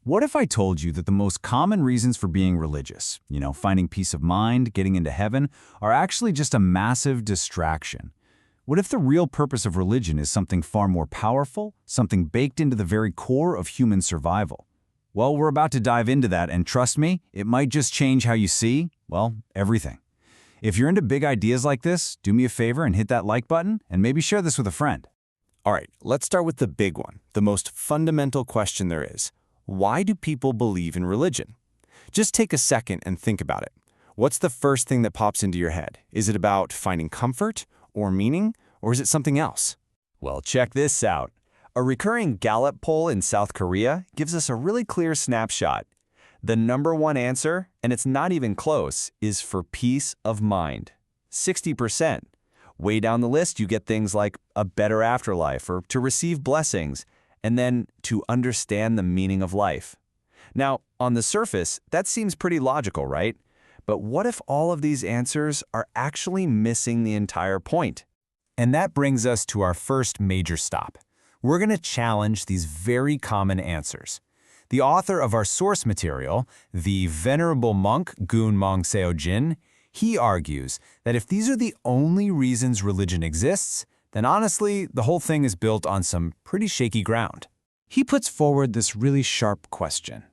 What if I told you that the most common reasons for being religious, finding peace of mind, getting into heaven, are actually just a massive distraction? What if the real purpose of religion is something far more powerful, something baked into the very core of human survival? Well, we're about to dive into that, and trust me, it might just change how you see, well, everything. If you're into big ideas like this, do me a favor and hit that like button, and maybe share this with a friend. All right, let's start with the big one, the most fundamental question there is. Why do people believe in religion? Just take a second and think about it. What's the first thing that pops into your head? Is it about finding comfort or meaning, or is it something else? Well, check this out. A recurring Gallup poll in South Korea gives us a really clear snapshot. The #1 answer, and it's not even close, is for peace of mind. 60%. Way down the list, you get things like a better afterlife or to receive blessings, and then to understand the meaning of life. Now, on the surface, that seems pretty logical, right? But what if all of these answers are actually missing the entire point? And that brings us to our first major stop. We're going to challenge these very common answers. The author of our source material, the Venerable Monk Gun Mong Seo Jin, he argues that if these are the only reasons religion exists, then honestly, the whole thing is built on some pretty shaky ground. He puts forward this really sharp question.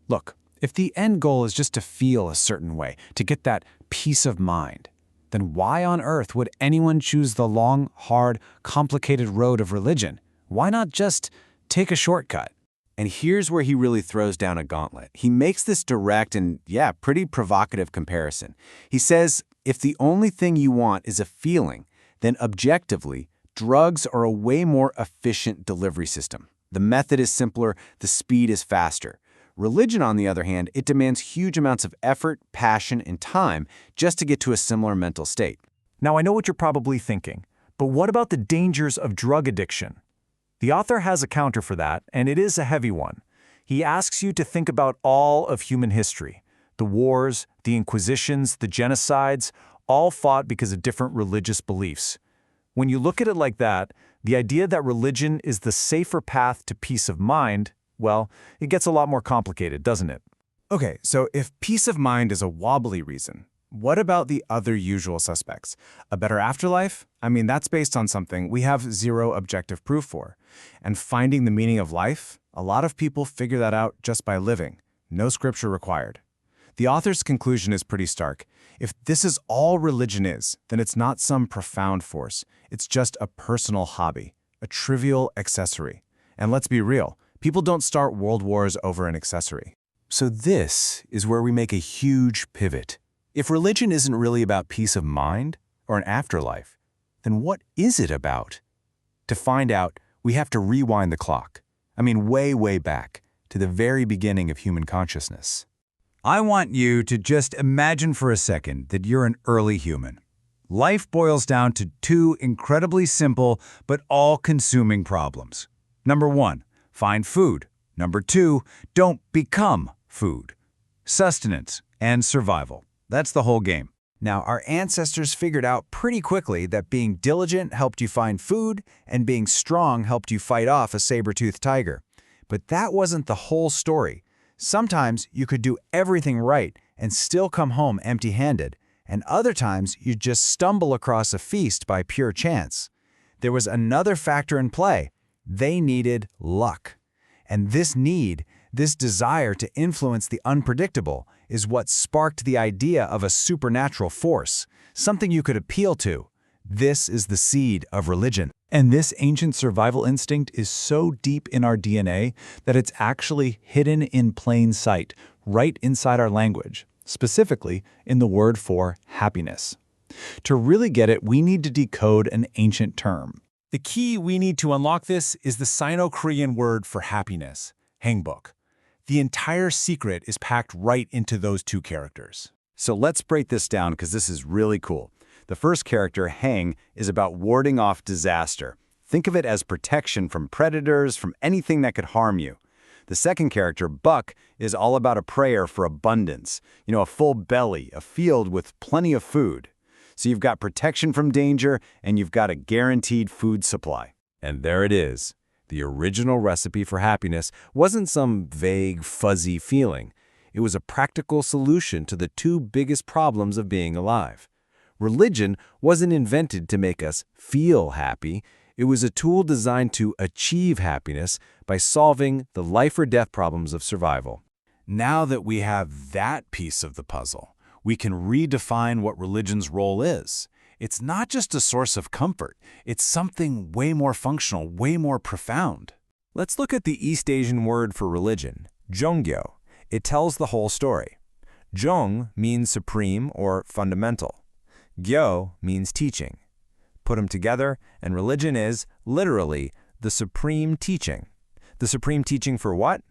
Look, if the end goal is just to feel a certain way, to get that peace of mind, then why on earth would anyone choose the long, hard, complicated road of religion? Why not just take a shortcut? And here's where he really throws down a gauntlet. He makes this direct and, pretty provocative comparison. He says, if the only thing you want is a feeling, then objectively, drugs are a way more efficient delivery system. The method is simpler, the speed is faster. Religion, on the other hand, it demands huge amounts of effort, passion, and time just to get to a similar mental state. Now, I know what you're probably thinking, but what about the dangers of drug addiction? The author has a counter for that, and it is a heavy one. He asks you to think about all of human history. The wars, the inquisitions, the genocides, all fought because of different religious beliefs. When you look at it like that, the idea that religion is the safer path to peace of mind, well, it gets a lot more complicated, doesn't it? Okay, so if peace of mind is a wobbly reason, what about the other usual suspects? A better afterlife? I mean, that's based on something we have zero objective proof for. And finding the meaning of life? A lot of people figure that out just by living. No scripture required. The author's conclusion is pretty stark. If this is all religion is, then it's not some profound force. It's just a personal hobby, a trivial accessory. And let's be real, people don't start world wars over an accessory. So this is where we make a huge pivot. If religion isn't really about peace of mind or an afterlife, then what is it about? To find out, we have to rewind the clock. I mean, way, way back to the very beginning of human consciousness. I want you to just imagine for a second that you're an early human. Life boils down to two incredibly simple but all-consuming problems. Number 1, find food. Number 2, don't become food. Sustenance and survival. That's the whole game. Now, our ancestors figured out pretty quickly that being diligent helped you find food and being strong helped you fight off a saber-toothed tiger. But that wasn't the whole story. Sometimes you could do everything right and still come home empty-handed, and other times you'd just stumble across a feast by pure chance. There was another factor in play. They needed luck. And this need, this desire to influence the unpredictable, is what sparked the idea of a supernatural force, something you could appeal to. This is the seed of religion. And this ancient survival instinct is so deep in our DNA that it's actually hidden in plain sight, right inside our language, specifically in the word for happiness. To really get it, we need to decode an ancient term. The key we need to unlock this is the Sino-Korean word for happiness, haengbok. The entire secret is packed right into those two characters. So let's break this down because this is really cool. The first character, Haeng, is about warding off disaster. Think of it as protection from predators, from anything that could harm you. The second character, Buck, is all about a prayer for abundance. A full belly, a field with plenty of food. So you've got protection from danger, and you've got a guaranteed food supply. And there it is. The original recipe for happiness wasn't some vague, fuzzy feeling. It was a practical solution to the two biggest problems of being alive. Religion wasn't invented to make us feel happy. It was a tool designed to achieve happiness by solving the life or death problems of survival. Now that we have that piece of the puzzle, we can redefine what religion's role is. It's not just a source of comfort. It's something way more functional, way more profound. Let's look at the East Asian word for religion, Jongyo. It tells the whole story. Jong means supreme or fundamental. Gyo means teaching. Put them together, and religion is, literally, the supreme teaching. The supreme teaching for what?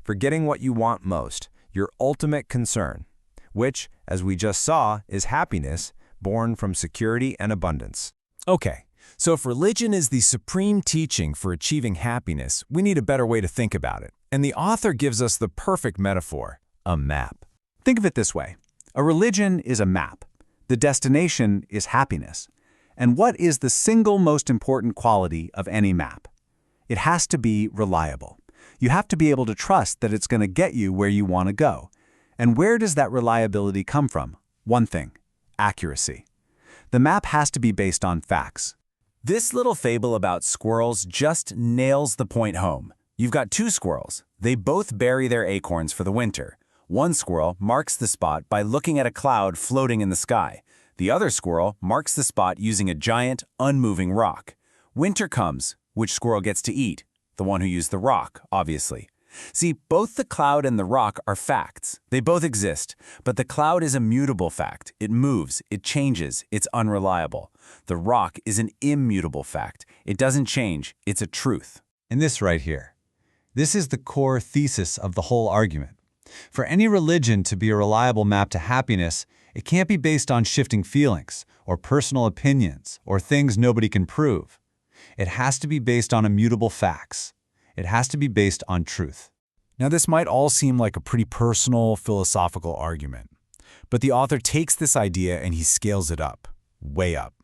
For getting what you want most, your ultimate concern, which, as we just saw, is happiness, born from security and abundance. Okay, so if religion is the supreme teaching for achieving happiness, we need a better way to think about it. And the author gives us the perfect metaphor, a map. Think of it this way. A religion is a map. The destination is happiness. And what is the single most important quality of any map? It has to be reliable. You have to be able to trust that it's going to get you where you want to go. And where does that reliability come from? One thing: accuracy. The map has to be based on facts. This little fable about squirrels just nails the point home. You've got two squirrels. They both bury their acorns for the winter. One squirrel marks the spot by looking at a cloud floating in the sky. The other squirrel marks the spot using a giant, unmoving rock. Winter comes. Which squirrel gets to eat? The one who used the rock, obviously. See, both the cloud and the rock are facts. They both exist, but the cloud is a mutable fact. It moves, it changes, it's unreliable. The rock is an immutable fact. It doesn't change, it's a truth. And this right here. This is the core thesis of the whole argument. For any religion to be a reliable map to happiness, it can't be based on shifting feelings, or personal opinions, or things nobody can prove. It has to be based on immutable facts. It has to be based on truth. Now, this might all seem like a pretty personal, philosophical argument, but the author takes this idea and he scales it up, way up,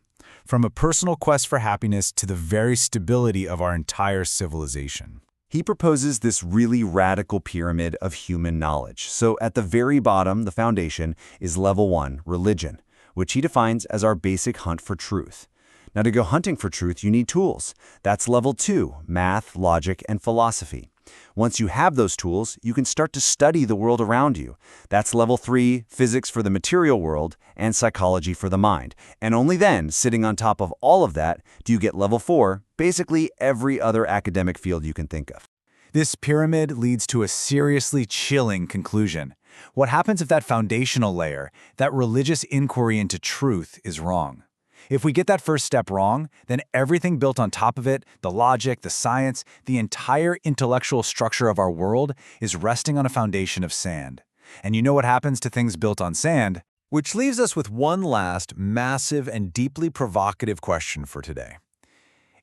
from a personal quest for happiness to the very stability of our entire civilization. He proposes this really radical pyramid of human knowledge. So at the very bottom, the foundation, is level 1, religion, which he defines as our basic hunt for truth. Now, to go hunting for truth, you need tools. That's level 2, math, logic, and philosophy. Once you have those tools, you can start to study the world around you. That's level 3, physics for the material world, and psychology for the mind. And only then, sitting on top of all of that, do you get level 4, basically every other academic field you can think of. This pyramid leads to a seriously chilling conclusion. What happens if that foundational layer, that religious inquiry into truth, is wrong? If we get that first step wrong, then everything built on top of it, the logic, the science, the entire intellectual structure of our world is resting on a foundation of sand. And you know what happens to things built on sand? Which leaves us with one last massive and deeply provocative question for today.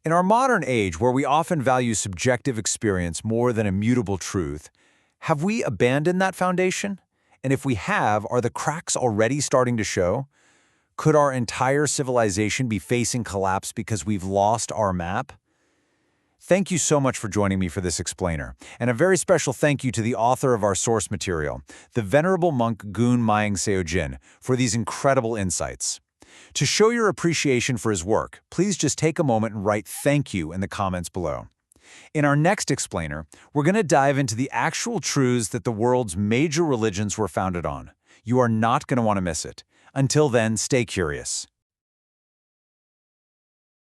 In our modern age, where we often value subjective experience more than immutable truth, have we abandoned that foundation? And if we have, are the cracks already starting to show? Could our entire civilization be facing collapse because we've lost our map? Thank you so much for joining me for this explainer, and a very special thank you to the author of our source material, the Venerable Monk Gun Mying Seojin, for these incredible insights. To show your appreciation for his work, please just take a moment and write thank you in the comments below. In our next explainer, we're going to dive into the actual truths that the world's major religions were founded on. You are not going to want to miss it. Until then, stay curious.